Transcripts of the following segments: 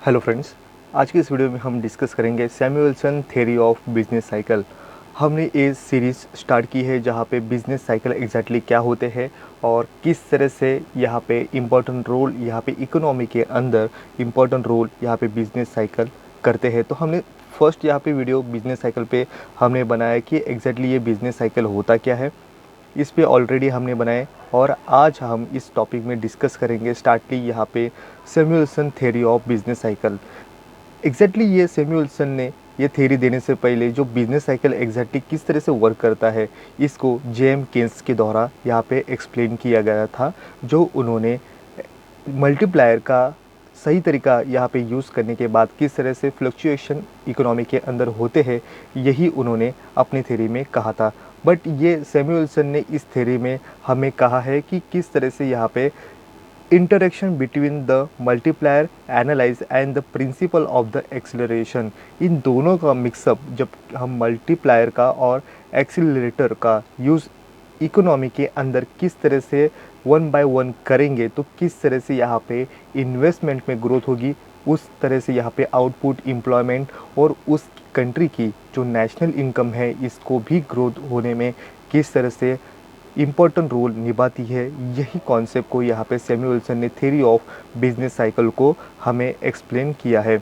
Hello friends, आज की इस वीडियो में हम डिस्कस करेंगे Samuelson theory of business cycle. हमने ये सीरीज़ स्टार्ट की है जहाँ पे बिजनेस साइकिल एग्जैक्टली क्या होते हैं और किस तरह से यहाँ पे इम्पोर्टेंट रोल यहाँ पे इकोनॉमी के अंदर इम्पोर्टेंट रोल यहाँ पे बिजनेस साइकिल करते हैं। तो हमने फर्स्ट यहाँ पे वीडियो बिजनेस साइकिल पे हमने बनाया कि एग्जैक्टली ये बिजनेस साइकिल होता क्या है, इस पे ऑलरेडी हमने बनाए। और आज हम इस टॉपिक में डिस्कस करेंगे स्टार्टली यहाँ पे Samuelson theory of business cycle. Exactly ये सैमुअल्सन ने ये थ्योरी देने से पहले जो बिजनेस साइकिल एग्जैक्टली किस तरह से वर्क करता है, इसको जेम केन्स के द्वारा यहाँ पे एक्सप्लेन किया गया था। जो उन्होंने मल्टीप्लायर का सही तरीका यहाँ पे यूज़ करने के बाद किस तरह से फ्लक्चुएशन इकोनॉमी के अंदर होते हैं, यही उन्होंने अपनी थ्योरी में कहा था। बट ये सैमुअल्सन ने इस थ्योरी में हमें कहा है कि किस तरह से यहाँ पे interaction between the multiplier analyse and the principle of the acceleration, इन दोनों का मिक्सअप जब हम मल्टीप्लायर का और एक्सीलरेटर का यूज़ इकोनॉमी के अंदर किस तरह से वन बाय वन करेंगे तो किस तरह से यहाँ पे इन्वेस्टमेंट में ग्रोथ होगी, उस तरह से यहाँ पे आउटपुट एम्प्लॉयमेंट और उस कंट्री की जो नेशनल इनकम है इसको भी ग्रोथ होने में किस तरह से इम्पोर्टेंट रोल निभाती है। यही कॉन्सेप्ट को यहाँ पे सैमुअल्सन ने थ्योरी ऑफ बिजनेस साइकिल को हमें एक्सप्लेन किया है।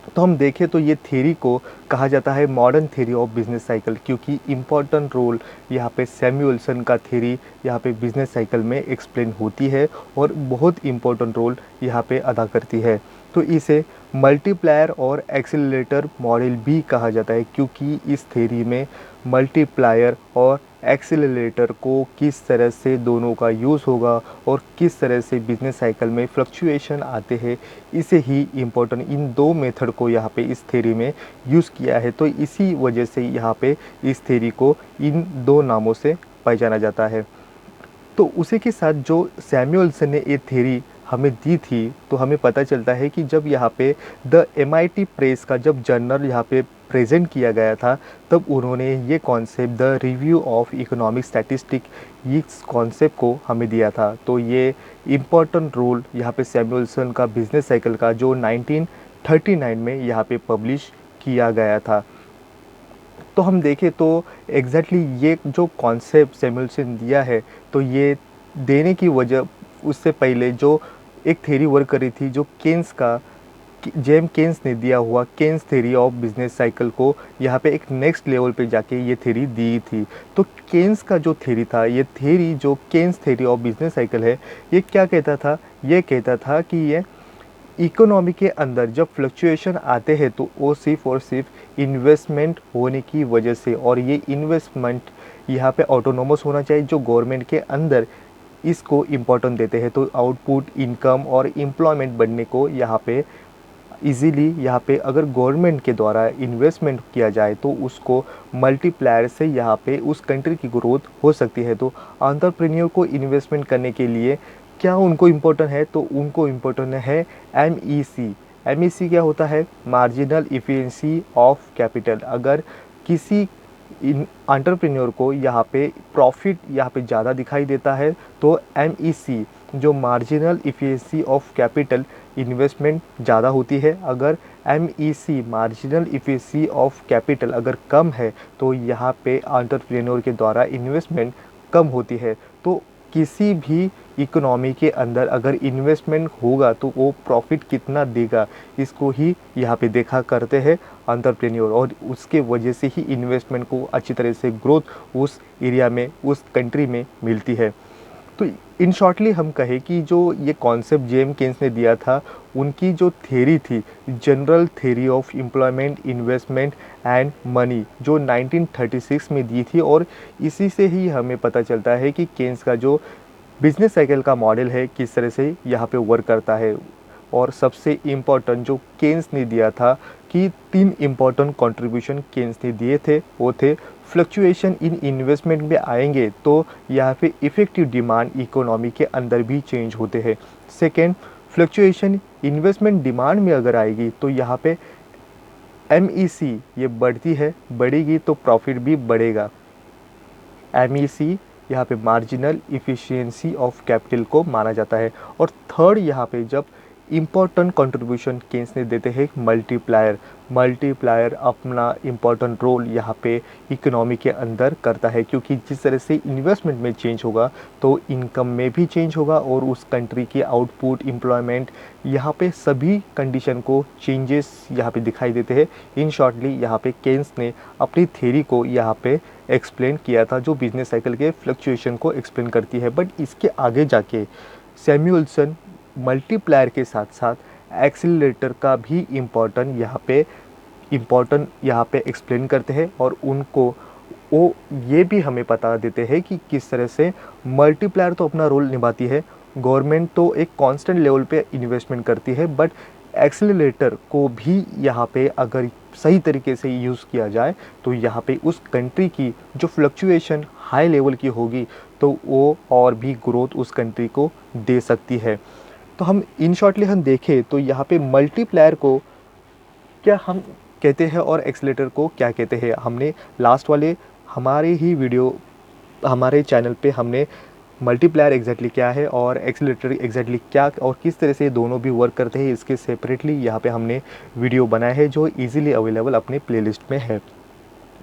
तो हम देखें तो ये थ्योरी को कहा जाता है modern theory of business cycle, क्योंकि इम्पॉर्टेंट रोल यहाँ पे सैमुअल्सन का थ्योरी यहाँ पे बिजनेस साइकिल में एक्सप्लेन होती है और बहुत इम्पोर्टेंट रोल यहाँ पे अदा करती है। तो इसे मल्टीप्लायर और एक्सीलरेटर मॉडल भी कहा जाता है, क्योंकि इस थ्योरी में मल्टीप्लायर और एक्सीलरेटर को किस तरह से दोनों का यूज़ होगा और किस तरह से बिजनेस साइकिल में फ्लक्चुएशन आते हैं, इसे ही इम्पोर्टेंट इन दो मेथड को यहाँ पे इस थ्योरी में यूज़ किया है। तो इसी वजह से यहाँ पे इस थ्योरी को इन दो नामों से पहचाना जाता है। तो उसी के साथ जो सैमुअल्सन ने ये थ्योरी हमें दी थी, तो हमें पता चलता है कि जब यहाँ पे द MIT प्रेस का जब जर्नल यहाँ पे प्रेजेंट किया गया था, तब उन्होंने ये concept the review of economic statistic इस कॉन्सेप्ट को हमें दिया था। तो ये इम्पोर्टेंट रोल यहाँ पे सैमुअल्सन का बिजनेस साइकिल का जो 1939 में यहाँ पे पब्लिश किया गया था। तो हम देखें तो एग्जैक्टली ये जो कॉन्सेप्ट सैमुअल्सन दिया है, तो ये देने की वजह उससे पहले जो एक थ्योरी वर्क करी थी जो केन्स का जेम केन्स ने दिया हुआ Keynes theory of business cycle को यहाँ पे एक नेक्स्ट लेवल पे जाके ये थ्योरी दी थी। तो केन्स का जो थ्योरी था, ये थ्योरी जो Keynes theory of business cycle है, ये क्या कहता था? ये कहता था कि ये इकोनॉमी के अंदर जब फ्लक्चुएशन आते हैं तो वो सिर्फ और सिर्फ इन्वेस्टमेंट होने की वजह से, और ये इन्वेस्टमेंट यहाँ पे ऑटोनोमस होना चाहिए जो गवर्नमेंट के अंदर इसको इम्पोर्टेंट देते हैं। तो आउटपुट इनकम और एम्प्लॉयमेंट बढ़ने को यहाँ पे इजीली यहाँ पे अगर गवर्नमेंट के द्वारा इन्वेस्टमेंट किया जाए तो उसको मल्टीप्लायर से यहाँ पे उस कंट्री की ग्रोथ हो सकती है। तो एंटरप्रेन्योर को इन्वेस्टमेंट करने के लिए क्या उनको इम्पोर्टेंट है? तो उनको इम्पोर्टेंट है MEC। MEC क्या होता है? Marginal efficiency of capital. अगर किसी एंटरप्रेन्योर को यहाँ पे प्रॉफिट यहाँ पे ज़्यादा दिखाई देता है तो MEC जो marginal efficiency of capital investment ज़्यादा होती है। अगर MEC marginal efficiency of capital अगर कम है तो यहाँ पे एंटरप्रेन्योर के द्वारा इन्वेस्टमेंट कम होती है। तो किसी भी इकोनॉमी के अंदर अगर इन्वेस्टमेंट होगा तो वो प्रॉफिट कितना देगा, इसको ही यहाँ पे देखा करते हैं एंटरप्रेन्योर, और उसके वजह से ही इन्वेस्टमेंट को अच्छी तरह से ग्रोथ उस एरिया में उस कंट्री में मिलती है। तो इन शॉर्टली हम कहें कि जो ये कॉन्सेप्ट जेम केन्स ने दिया था, उनकी जो थ्योरी थी general theory of employment investment and money, जो 1936 में दी थी, और इसी से ही हमें पता चलता है कि केन्स का जो बिजनेस साइकिल का मॉडल है किस तरह से यहाँ पे वर्क करता है। और सबसे इम्पॉर्टेंट जो केन्स ने दिया था कि 3 इम्पॉर्टेंट कंट्रीब्यूशन केन्स ने दिए थे, वो थे फ्लक्चुएशन इन इन्वेस्टमेंट में आएंगे तो यहाँ पे इफ़ेक्टिव डिमांड इकोनॉमी के अंदर भी चेंज होते हैं। सेकेंड, फ्लक्चुएशन इन्वेस्टमेंट डिमांड में अगर आएगी तो यहाँ पे MEC ये बढ़ती है, बढ़ेगी तो प्रॉफिट भी बढ़ेगा। MEC यहाँ पे मार्जिनल इफिशिएंसी ऑफ कैपिटल को माना जाता है। और थर्ड, यहाँ पे जब इम्पोर्टेंट कंट्रीब्यूशन केन्स ने देते हैं मल्टीप्लायर अपना इम्पोर्टेंट रोल यहाँ पे इकोनॉमी के अंदर करता है, क्योंकि जिस तरह से इन्वेस्टमेंट में चेंज होगा तो इनकम में भी चेंज होगा और उस कंट्री की आउटपुट, एम्प्लॉयमेंट, यहाँ पे सभी कंडीशन को चेंजेस यहाँ पे दिखाई देते हैं। इन शॉर्टली यहाँ पे केन्स ने अपनी थ्योरी को यहाँ पे एक्सप्लेन किया था, जो बिजनेस साइकिल के फ्लक्चुएशन को एक्सप्लेन करती है। बट इसके आगे जाके सैमुअल्सन मल्टीप्लायर के साथ साथ एक्सीलरेटर का भी इम्पोर्टेंट यहाँ पे एक्सप्लेन करते हैं, और उनको वो ये भी हमें बता देते हैं कि किस तरह से मल्टीप्लायर तो अपना रोल निभाती है, गवर्नमेंट तो एक कांस्टेंट लेवल पे इन्वेस्टमेंट करती है, बट एक्सीलरेटर को भी यहाँ पे अगर सही तरीके से यूज़ किया जाए तो यहाँ पे उस कंट्री की जो फ्लक्चुएशन हाई लेवल की होगी तो वो और भी ग्रोथ उस कंट्री को दे सकती है। तो हम इन शॉर्टली हम देखें तो यहाँ पे मल्टीप्लायर को क्या हम कहते हैं और एक्सीलरेटर को क्या कहते हैं, हमने लास्ट वाले हमारे ही वीडियो हमारे चैनल पे हमने मल्टीप्लायर एग्जैक्टली क्या है और एक्सीलरेटर एग्जैक्टली क्या और किस तरह से दोनों भी वर्क करते हैं, इसके सेपरेटली यहाँ पे हमने वीडियो बनाया है जो इजीली अवेलेबल अपने प्लेलिस्ट में है।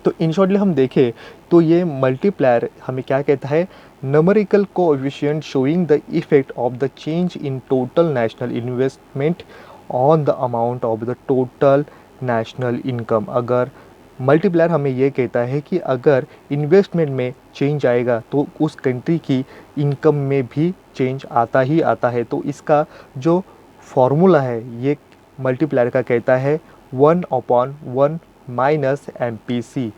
तो इन शॉर्टली हम देखें तो ये मल्टीप्लायर हमें क्या कहता है, numerical coefficient showing the effect of the change in total national investment on the amount of the total national income. अगर मल्टीप्लायर हमें ये कहता है कि अगर इन्वेस्टमेंट में चेंज आएगा तो उस कंट्री की इनकम में भी चेंज आता ही आता है। तो इसका जो फॉर्मूला है ये मल्टीप्लायर का कहता है 1/1 माइनस MPC।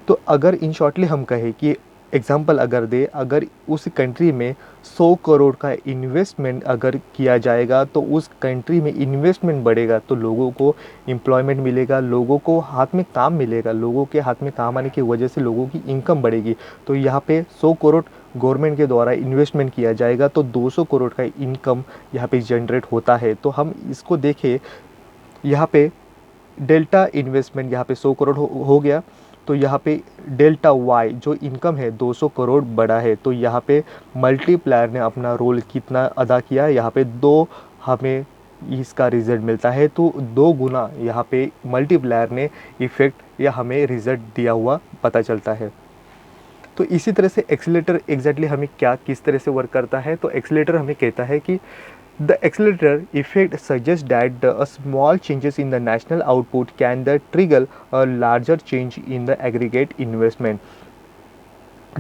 तो अगर इन शॉर्टली हम कहें कि एग्जांपल अगर दे, अगर उस कंट्री में 100 करोड़ का इन्वेस्टमेंट अगर किया जाएगा तो उस कंट्री में इन्वेस्टमेंट बढ़ेगा तो लोगों को एम्प्लॉयमेंट मिलेगा, लोगों को हाथ में काम मिलेगा, लोगों के हाथ में काम आने की वजह से लोगों की इनकम बढ़ेगी। तो यहाँ पे 100 करोड़ गवर्नमेंट के द्वारा इन्वेस्टमेंट किया जाएगा तो 200 करोड़ का इनकम यहाँ पे जनरेट होता है। तो हम इसको देखें, यहाँ पे डेल्टा इन्वेस्टमेंट यहाँ पे 100 करोड़ हो गया, तो यहाँ पे डेल्टा वाई जो इनकम है 200 करोड़ बढ़ा है। तो यहाँ पे मल्टीप्लायर ने अपना रोल कितना अदा किया है, यहाँ पे 2 हमें इसका रिज़ल्ट मिलता है, तो 2 गुना यहाँ पे मल्टीप्लायर ने इफ़ेक्ट या हमें रिज़ल्ट दिया हुआ पता चलता है। तो इसी तरह से एक्सीलरेटर एग्जैक्टली हमें क्या किस तरह से वर्क करता है, तो एक्सीलरेटर हमें कहता है कि the accelerator effect suggests that a small changes in the national output can trigger a larger change in the aggregate investment।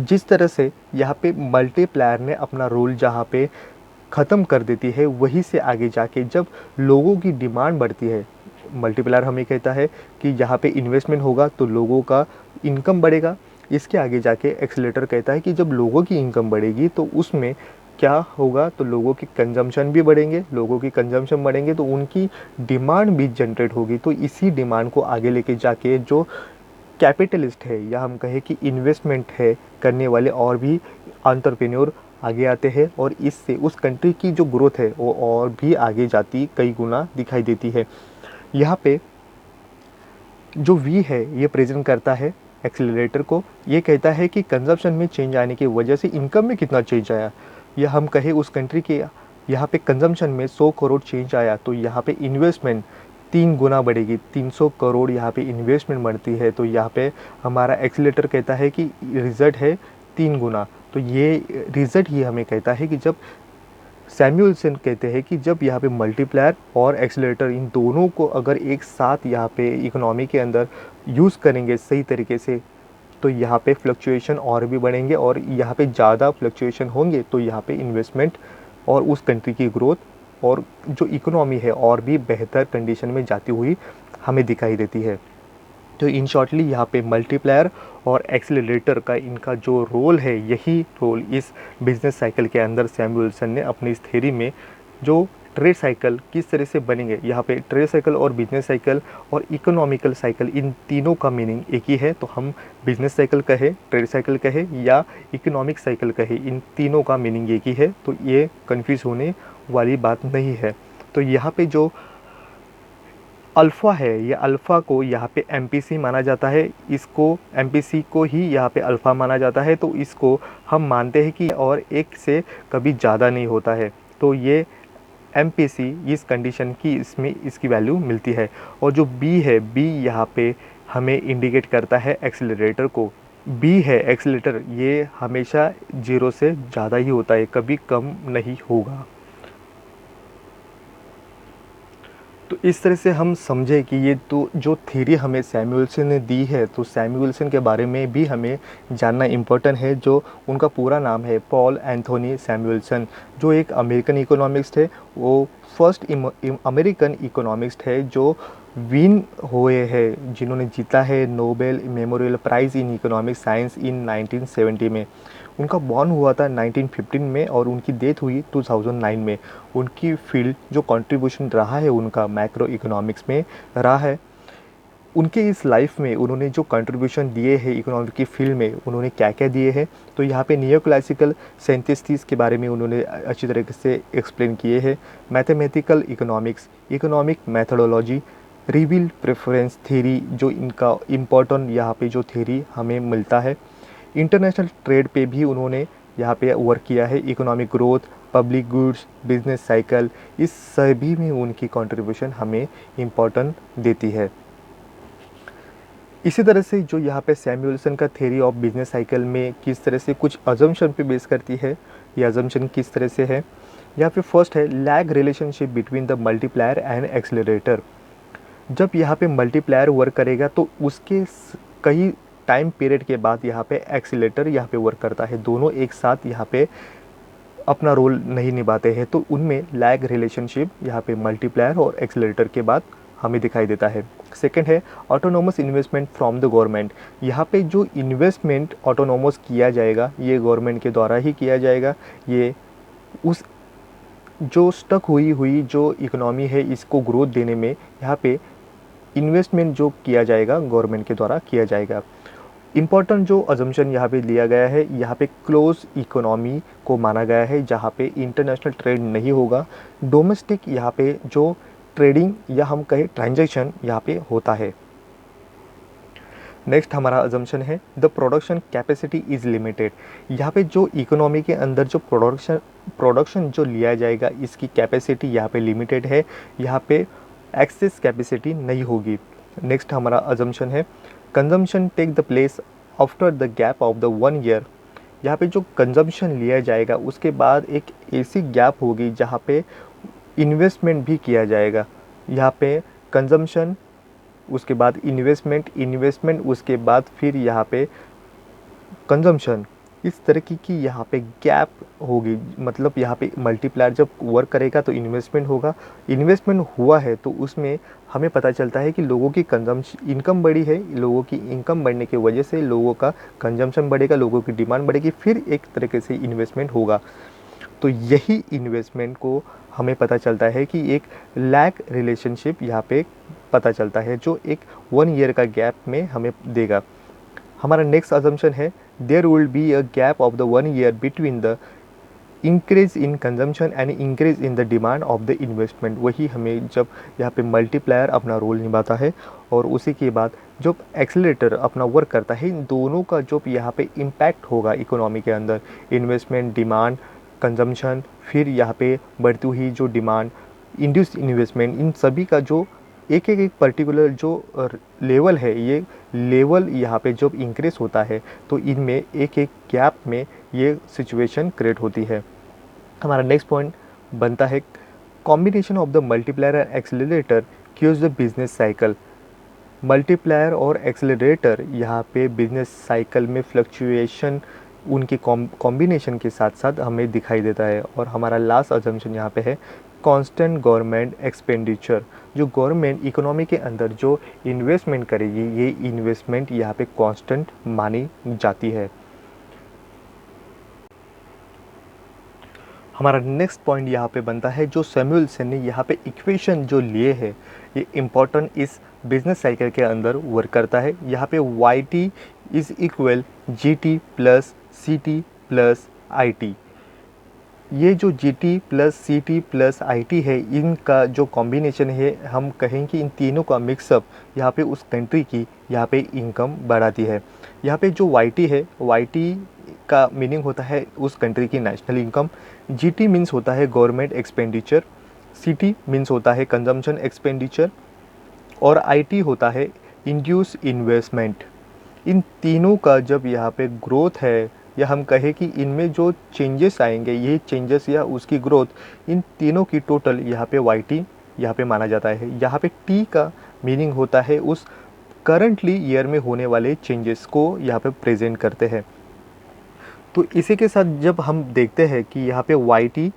जिस तरह से यहाँ पे मल्टीप्लायर ने अपना रोल जहाँ पे ख़त्म कर देती है, वहीं से आगे जाके जब लोगों की डिमांड बढ़ती है, मल्टीप्लायर हमें कहता है कि यहाँ पे इन्वेस्टमेंट होगा तो लोगों का इनकम बढ़ेगा। इसके आगे जाके एक्सीलरेटर कहता है कि जब लोगों की इनकम बढ़ेगी तो उसमें क्या होगा, तो लोगों की कंजम्पशन भी बढ़ेंगे, लोगों की कंजम्पशन बढ़ेंगे तो उनकी डिमांड भी जनरेट होगी। तो इसी डिमांड को आगे लेके जाके जो कैपिटलिस्ट है या हम कहें कि इन्वेस्टमेंट है करने वाले और भी एंटरप्रेन्योर आगे आते हैं और इससे उस कंट्री की जो ग्रोथ है वो और भी आगे जाती कई गुना दिखाई देती है। यहाँ पे जो V है ये प्रेजेंट करता है एक्सीलरेटर को, ये कहता है कि कंजम्पशन में चेंज आने की वजह से इनकम में कितना चेंज आया, या हम कहें उस कंट्री के यहाँ पे कंजम्पशन में 100 करोड़ चेंज आया तो यहाँ पे इन्वेस्टमेंट 3 गुना बढ़ेगी, 300 करोड़ यहाँ पे इन्वेस्टमेंट बढ़ती है। तो यहाँ पे हमारा एक्सीलरेटर कहता है कि रिज़ल्ट है 3 गुना। तो ये रिज़ल्ट ही हमें कहता है कि जब सैमुअल्सन कहते हैं कि जब यहाँ पे मल्टीप्लायर और एक्सीलरेटर इन दोनों को अगर एक साथ यहाँ पे इकोनॉमी के अंदर यूज़ करेंगे सही तरीके से तो यहाँ पे फ्लक्चुएशन और भी बढ़ेंगे, और यहाँ पे ज़्यादा फ्लक्चुएशन होंगे तो यहाँ पे इन्वेस्टमेंट और उस कंट्री की ग्रोथ और जो इकोनॉमी है और भी बेहतर कंडीशन में जाती हुई हमें दिखाई देती है। तो इन शॉर्टली यहाँ पे मल्टीप्लायर और एक्सीलरेटर का इनका जो रोल है, यही रोल इस बिजनेस साइकिल के अंदर सैमुअल्सन ने अपनी इस थ्योरी में जो ट्रेड साइकिल किस तरह से बनेंगे, यहाँ पे ट्रेड साइकिल और बिजनेस साइकिल और इकोनॉमिकल साइकिल इन तीनों का मीनिंग एक ही है। तो हम बिजनेस साइकिल कहे, ट्रेड साइकिल कहे या इकोनॉमिक साइकिल कहे, इन तीनों का मीनिंग एक ही है। तो ये कन्फ्यूज़ होने वाली बात नहीं है। तो यहाँ पे जो अल्फ़ा है, ये अल्फ़ा को यहाँ पे MPC माना जाता है, इसको MPC को ही यहाँ पे अल्फ़ा माना जाता है। तो इसको हम मानते हैं कि और एक से कभी ज़्यादा नहीं होता है। तो ये MPC इस कंडीशन की इसमें इसकी वैल्यू मिलती है। और जो B है, B यहाँ पे हमें इंडिकेट करता है एक्सीलरेटर को। B है एक्सीलरेटर, ये हमेशा 0 से ज़्यादा ही होता है, कभी कम नहीं होगा। तो इस तरह से हम समझे कि ये तो जो थ्योरी हमें सैमुअल्सन ने दी है, तो सैमुअल्सन के बारे में भी हमें जानना इम्पोर्टेंट है। जो उनका पूरा नाम है पॉल एंथोनी सैमुअल्सन, जो एक अमेरिकन इकोनॉमिस्ट है। वो फर्स्ट अमेरिकन इकोनॉमिस्ट है जो विन हुए हैं, जिन्होंने जीता है Nobel memorial prize in economic science in 1970 में। उनका बॉर्न हुआ था 1915 में और उनकी डेथ हुई 2009 में। उनकी फील्ड जो कंट्रीब्यूशन रहा है उनका मैक्रो इकोनॉमिक्स में रहा है। उनके इस लाइफ में उन्होंने जो कंट्रीब्यूशन दिए हैं इकोनॉमिक की फील्ड में, उन्होंने क्या क्या दिए हैं, तो यहाँ पे नियो क्लासिकल सिंथेसिस के बारे में उन्होंने अच्छी तरीके से एक्सप्लेन किए हैं। Mathematical economics, economic methodology, reveal preference theory, जो इनका इम्पोर्टेंट यहाँ पे जो थ्योरी हमें मिलता है। इंटरनेशनल ट्रेड पे भी उन्होंने यहाँ पे वर्क किया है। Economic growth, public goods, business cycle, इस सभी में उनकी कंट्रीब्यूशन हमें इम्पोर्टेंट देती है। इसी तरह से जो यहाँ पे सैमुअल्सन का थ्योरी ऑफ बिजनेस साइकिल में किस तरह से कुछ अजम्पशन पे बेस करती है, ये अजम्पशन किस तरह से है। यहाँ पे फर्स्ट है lag relationship between the multiplier and accelerator. जब यहाँ पे मल्टीप्लायर वर्क करेगा तो उसके कई टाइम पीरियड के बाद यहाँ पे एक्सीलरेटर यहाँ पे वर्क करता है। दोनों एक साथ यहाँ पे अपना रोल नहीं निभाते हैं, तो उनमें लैग रिलेशनशिप यहाँ पे मल्टीप्लायर और एक्सीलरेटर के बाद हमें दिखाई देता है। सेकंड है autonomous investment from the government. यहाँ पे जो इन्वेस्टमेंट ऑटोनोमस किया जाएगा ये गवर्नमेंट के द्वारा ही किया जाएगा। ये उस जो स्टक हुई जो इकोनॉमी है इसको ग्रोथ देने में यहाँ पे इन्वेस्टमेंट जो किया जाएगा गवर्नमेंट के द्वारा किया जाएगा। इम्पॉर्टेंट जो अजम्पशन यहाँ पे लिया गया है, यहाँ पे क्लोज इकोनॉमी को माना गया है जहाँ पे इंटरनेशनल ट्रेड नहीं होगा। डोमेस्टिक यहाँ पे जो ट्रेडिंग या हम कहें ट्रांजैक्शन यहाँ पे होता है। नेक्स्ट हमारा अजम्पशन है the production capacity is limited. यहाँ पे जो इकोनॉमी के अंदर जो प्रोडक्शन जो लिया जाएगा इसकी कैपेसिटी यहाँ पे लिमिटेड है, यहाँ पे एक्सेस कैपेसिटी नहीं होगी। नेक्स्ट हमारा अजम्पशन है consumption take the place after the gap of the 1 year. यहाँ पे जो कंजम्पशन लिया जाएगा उसके बाद एक ऐसी गैप होगी जहाँ पे इन्वेस्टमेंट भी किया जाएगा। यहाँ पे कंजम्पशन, उसके बाद इन्वेस्टमेंट उसके बाद फिर यहाँ पे कंजम्पशन, इस तरीके की यहाँ पे गैप होगी। मतलब यहाँ पे मल्टीप्लायर जब वर्क करेगा तो इन्वेस्टमेंट होगा, इन्वेस्टमेंट हुआ है तो उसमें हमें पता चलता है कि लोगों की कंजम्पशन इनकम बढ़ी है, लोगों की इनकम बढ़ने की वजह से लोगों का कंजम्पशन बढ़ेगा, लोगों की डिमांड बढ़ेगी, फिर एक तरीके से इन्वेस्टमेंट होगा। तो यही इन्वेस्टमेंट को हमें पता चलता है कि एक लैग रिलेशनशिप यहाँ पे पता चलता है जो एक 1 ईयर का गैप में हमें देगा। हमारा नेक्स्ट अजम्पशन है there will be a gap of the 1 year between the increase in consumption and increase in the demand of the investment. वही हमें जब यहाँ पे मल्टीप्लायर अपना रोल निभाता है और उसी के बाद जब एक्सीलरेटर अपना वर्क करता है, इन दोनों का जो यहाँ पे इम्पैक्ट होगा इकोनॉमी के अंदर, इन्वेस्टमेंट, डिमांड, कंजम्पशन, फिर यहाँ पे बढ़ती हुई जो डिमांड, इंड्यूस इन्वेस्टमेंट, इन सभी का जो एक पर्टिकुलर जो लेवल है, ये लेवल यहाँ पे जब इंक्रीज होता है तो इनमें एक गैप में ये सिचुएशन क्रिएट होती है। हमारा नेक्स्ट पॉइंट बनता है combination of the multiplier and accelerator cause the business cycle. Multiplier और एक्सीलरेटर यहाँ पे बिजनेस साइकिल में फ्लक्चुएशन उनके कॉम्बिनेशन के साथ साथ हमें दिखाई देता है। और हमारा लास्ट अजम्पशन यहाँ पे है कांस्टेंट गवर्नमेंट एक्सपेंडिचर। जो गवर्नमेंट इकोनॉमी के अंदर जो इन्वेस्टमेंट करेगी ये इन्वेस्टमेंट यहाँ पे कांस्टेंट मानी जाती है। हमारा नेक्स्ट पॉइंट यहाँ पे बनता है जो सैमुअल्सन ने यहाँ पे इक्वेशन जो लिए है ये इम्पोर्टेंट इस बिजनेस साइकिल के अंदर वर्क करता है। यहाँ पे YT is equal GT plus CT plus IT। ये जो GT plus CT plus IT है, इनका जो कॉम्बिनेशन है, हम कहें कि इन तीनों का मिक्सअप यहाँ पे उस कंट्री की यहाँ पे इनकम बढ़ाती है। यहाँ पे जो YT है, YT का मीनिंग होता है उस कंट्री की नेशनल इनकम, GT मीन्स होता है गवर्नमेंट एक्सपेंडिचर, CT मीन्स होता है कंजम्पशन एक्सपेंडिचर और IT होता है इंड्यूस इन्वेस्टमेंट। इन तीनों का जब यहाँ पे ग्रोथ है या हम कहें कि इनमें जो चेंजेस आएंगे, ये चेंजेस या उसकी ग्रोथ, इन तीनों की टोटल यहाँ पे YT यहाँ पे माना जाता है। यहाँ पे T का मीनिंग होता है उस करंटली ईयर में होने वाले चेंजेस को यहाँ पे प्रेजेंट करते हैं। तो इसी के साथ जब हम देखते हैं कि यहाँ पे YT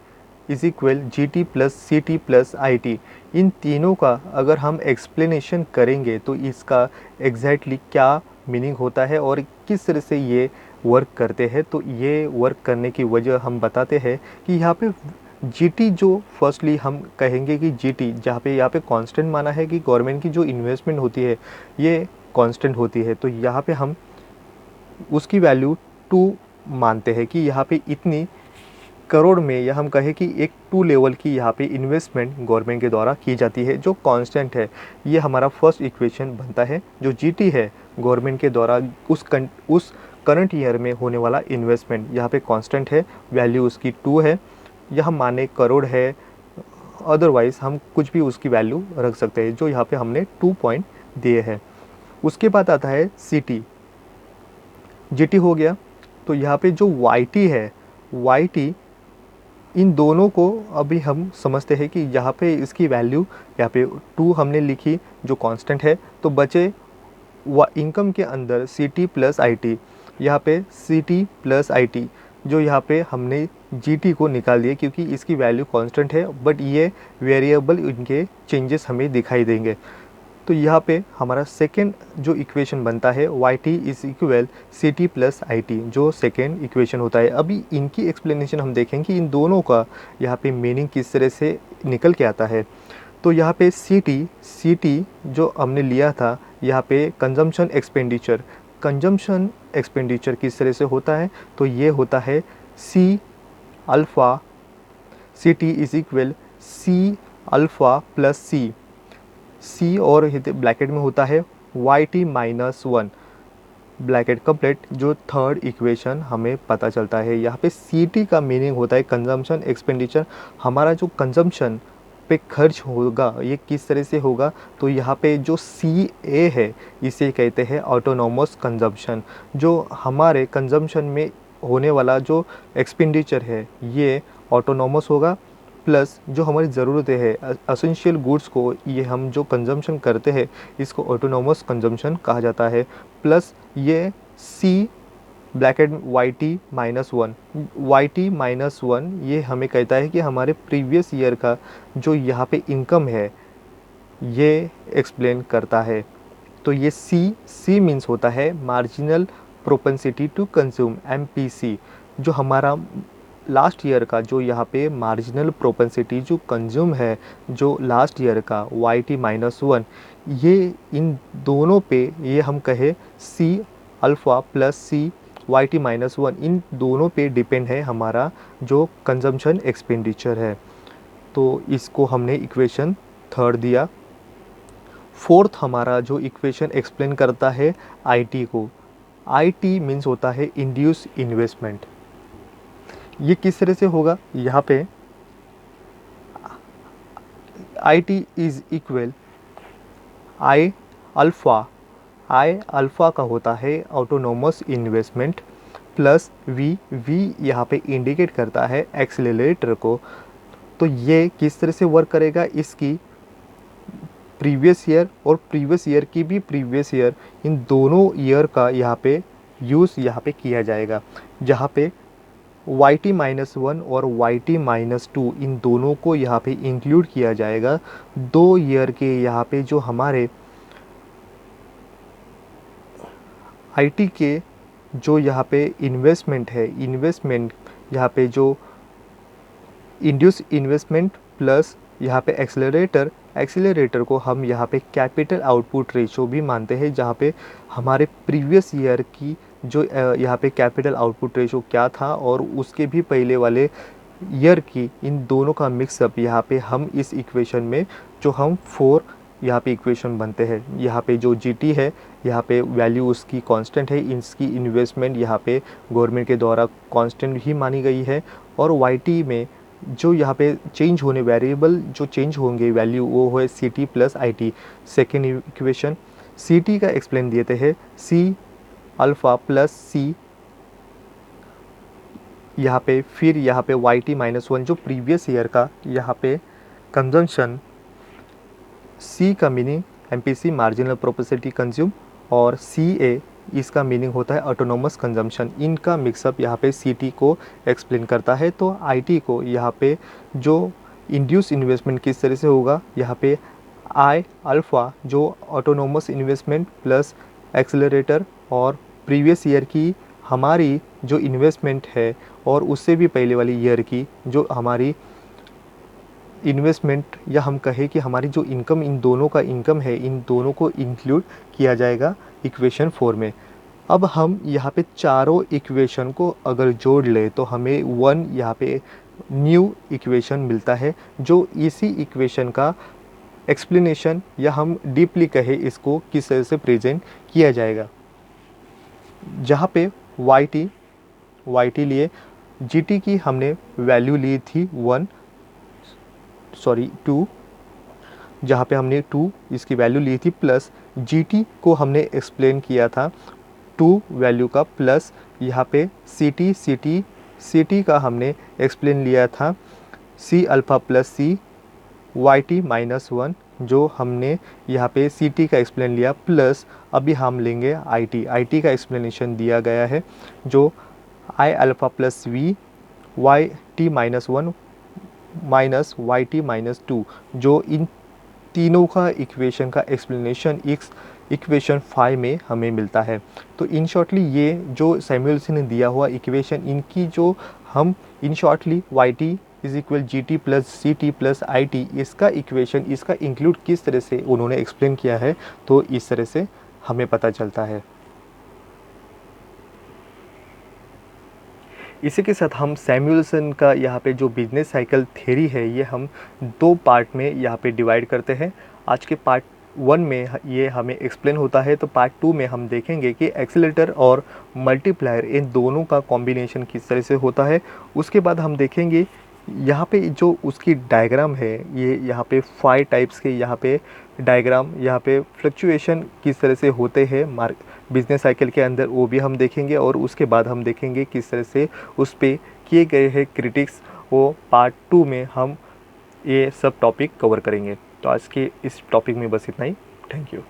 is equal GT plus CT plus IT, इन तीनों का अगर हम एक्सप्लेनेशन करेंगे तो इसका एग्जैक्टली क्या मीनिंग होता है और किस तरह से ये वर्क करते हैं, तो ये वर्क करने की वजह हम बताते हैं कि यहाँ पे GT जो फर्स्टली हम कहेंगे कि GT जहाँ पे यहाँ पे कांस्टेंट माना है कि गवर्नमेंट की जो इन्वेस्टमेंट होती है ये कांस्टेंट होती है, तो यहाँ पे हम उसकी वैल्यू 2 मानते हैं कि यहाँ पे इतनी करोड़ में, या हम कहें कि एक 2 लेवल की यहाँ पे इन्वेस्टमेंट गवर्नमेंट के द्वारा की जाती है जो कांस्टेंट है। ये हमारा फर्स्ट इक्वेशन बनता है। जो GT है गवर्नमेंट के द्वारा उस करंट ईयर में होने वाला इन्वेस्टमेंट यहाँ पे कांस्टेंट है, वैल्यू उसकी 2 है। यह माने करोड़ है, अदरवाइज़ हम कुछ भी उसकी वैल्यू रख सकते हैं, जो यहाँ पे हमने 2 पॉइंट दिए हैं। उसके बाद आता है CT, GT हो गया। तो यहाँ पे जो YT है, YT इन दोनों को अभी हम समझते हैं कि यहाँ पे इसकी वैल्यू यहाँ पे 2 हमने लिखी जो कांस्टेंट है, तो बचे इनकम के अंदर CT प्लस IT, यहाँ पे CT प्लस IT जो यहाँ पे हमने GT को निकाल दिया क्योंकि इसकी वैल्यू कांस्टेंट है, बट ये वेरिएबल इनके चेंजेस हमें दिखाई देंगे। तो यहाँ पे हमारा सेकेंड जो इक्वेशन बनता है YT is equal CT plus IT, जो सेकेंड इक्वेशन होता है। अभी इनकी एक्सप्लेनेशन हम देखेंगे कि इन दोनों का यहाँ पे मीनिंग किस तरह से निकल के आता है। तो यहाँ पे CT जो हमने लिया था, यहाँ पे कंजम्पशन एक्सपेंडिचर किस तरह से होता है, तो ये होता है C alpha, CT is equal C alpha plus C और ब्रैकेट में होता है YT माइनस 1, ब्रैकेट कंप्लीट। जो थर्ड इक्वेशन हमें पता चलता है, यहाँ पे CT का मीनिंग होता है कंजम्पशन एक्सपेंडिचर। हमारा जो कंजम्पशन पे खर्च होगा ये किस तरह से होगा, तो यहाँ पे जो CA है इसे कहते हैं ऑटोनोमस कंजम्पशन। जो हमारे कंजम्पशन में होने वाला जो एक्सपेंडिचर है ये ऑटोनोमस होगा, प्लस जो हमारी ज़रूरतें हैं एसेंशियल गुड्स को ये हम जो कंजम्पशन करते हैं इसको ऑटोनोमस कंजम्पशन कहा जाता है। प्लस ये C ब्रैकेट YT माइनस 1 ये हमें कहता है कि हमारे प्रीवियस ईयर का जो यहाँ पे इनकम है ये एक्सप्लेन करता है। तो ये C मीन्स होता है marginal propensity to consume, MPC। जो हमारा लास्ट ईयर का जो यहाँ पे मार्जिनल प्रोपेंसिटी जो कंज्यूम है जो लास्ट ईयर का YT माइनस 1, ये इन दोनों पे ये हम कहे C alpha plus C YT minus 1, इन दोनों पे डिपेंड है हमारा जो कंजम्पशन एक्सपेंडिचर है। तो इसको हमने इक्वेशन थर्ड दिया। फोर्थ हमारा जो इक्वेशन एक्सप्लेन करता है IT को, IT मीन्स होता है इंड्यूस इन्वेस्टमेंट। ये किस तरह से होगा, यहाँ पे IT is equal I alpha का होता है ऑटोनोमस इन्वेस्टमेंट प्लस V यहाँ पे इंडिकेट करता है एक्सेलरेटर को। तो ये किस तरह से वर्क करेगा, इसकी प्रीवियस ईयर और प्रीवियस ईयर की भी प्रीवियस ईयर, इन दोनों ईयर का यहाँ पे यूज़ यहाँ पे किया जाएगा, जहाँ पे YT माइनस 1 और YT माइनस 2 इन दोनों को यहाँ पे इंक्लूड किया जाएगा। 2 ईयर के यहाँ पे जो हमारे IT के जो यहाँ पे इन्वेस्टमेंट है, इन्वेस्टमेंट यहाँ पे जो इंड्यूस इन्वेस्टमेंट प्लस यहाँ पे एक्सेलरेटर को हम यहाँ पे कैपिटल आउटपुट रेशो भी मानते हैं, जहाँ पे हमारे प्रीवियस ईयर की जो यहाँ पे कैपिटल आउटपुट रेशो क्या था और उसके भी पहले वाले ईयर की, इन दोनों का मिक्सअप यहाँ पे हम इस इक्वेशन में जो हम 4 यहाँ पे इक्वेशन बनते हैं। यहाँ पे जो GT है यहाँ पे वैल्यू उसकी कांस्टेंट है, इसकी इन्वेस्टमेंट यहाँ पे गवर्नमेंट के द्वारा कांस्टेंट ही मानी गई है, और YT में जो यहाँ पे चेंज होने वेरिएबल जो चेंज होंगे वैल्यू वो है C T plus I T. Second equation C T का एक्सप्लेन देते हैं सी अल्फ़ा प्लस सी यहाँ पे, फिर यहाँ पे वाई टी माइनस वन जो प्रीवियस ईयर का यहाँ पे कंजम्पशन, सी का meaning M P C marginal propensity consume, और सी ए इसका मीनिंग होता है ऑटोनोमस कंजम्पशन। इनका मिक्सअप यहाँ पे सी टी को एक्सप्लेन करता है। तो आई टी को यहाँ पे जो इंड्यूस इन्वेस्टमेंट किस तरह से होगा, यहाँ पे आई अल्फ़ा जो ऑटोनोमस इन्वेस्टमेंट प्लस एक्सेलरेटर, और प्रीवियस ईयर की हमारी जो इन्वेस्टमेंट है और उससे भी पहले वाली ईयर की जो हमारी इन्वेस्टमेंट, या हम कहें कि हमारी जो इनकम, इन दोनों का इनकम है, इन दोनों को इंक्लूड किया जाएगा इक्वेशन 4 में। अब हम यहाँ पे चारों इक्वेशन को अगर जोड़ ले तो हमें वन यहाँ पे न्यू इक्वेशन मिलता है, जो इसी इक्वेशन का एक्सप्लेनेशन, या हम डीपली कहें इसको किस तरह से प्रेजेंट किया जाएगा। जहाँ पे वाई टी लिए, जी टी की हमने वैल्यू ली थी 2, जहाँ पे हमने 2 इसकी वैल्यू ली थी, प्लस जी टी को हमने एक्सप्लेन किया था 2 वैल्यू का, प्लस यहाँ पे सी टी का हमने एक्सप्लेन लिया था सी अल्फ़ा प्लस सी वाई टी माइनस वन, जो हमने यहाँ पे सी टी का एक्सप्लेन लिया, प्लस अभी हम लेंगे आई टी का एक्सप्लेनेशन दिया गया है जो I alpha plus V Y T minus one minus Y T minus two, जो इन तीनों का इक्वेशन का एक्सप्लेनेशन इक्वेशन 5 में हमें मिलता है। तो इन शॉर्टली ये जो सैमुअल्सन ने दिया हुआ इक्वेशन, इनकी जो हम in shortly Y T is equal G T plus C T plus I T, इसका इक्वेशन, इसका इंक्लूड किस तरह से उन्होंने एक्सप्लेन किया है, तो इस तरह से हमें पता चलता है। इसी के साथ हम सैमुअल्सन का यहाँ पे जो बिजनेस साइकिल थ्योरी है ये हम 2 पार्ट में यहाँ पे डिवाइड करते हैं। आज के पार्ट 1 में ये हमें एक्सप्लेन होता है, तो पार्ट 2 में हम देखेंगे कि एक्सीलरेटर और मल्टीप्लायर इन दोनों का कॉम्बिनेशन किस तरह से होता है। उसके बाद हम देखेंगे यहाँ पे जो उसकी डायग्राम है, ये यहाँ पे 5 टाइप्स के यहाँ पे डायग्राम, यहाँ पे फ्लक्चुएशन किस तरह से होते हैं बिजनेस साइकिल के अंदर, वो भी हम देखेंगे। और उसके बाद हम देखेंगे किस तरह से उस पर किए गए हैं क्रिटिक्स, वो पार्ट 2 में हम ये सब टॉपिक कवर करेंगे। तो आज के इस टॉपिक में बस इतना ही। Thank you.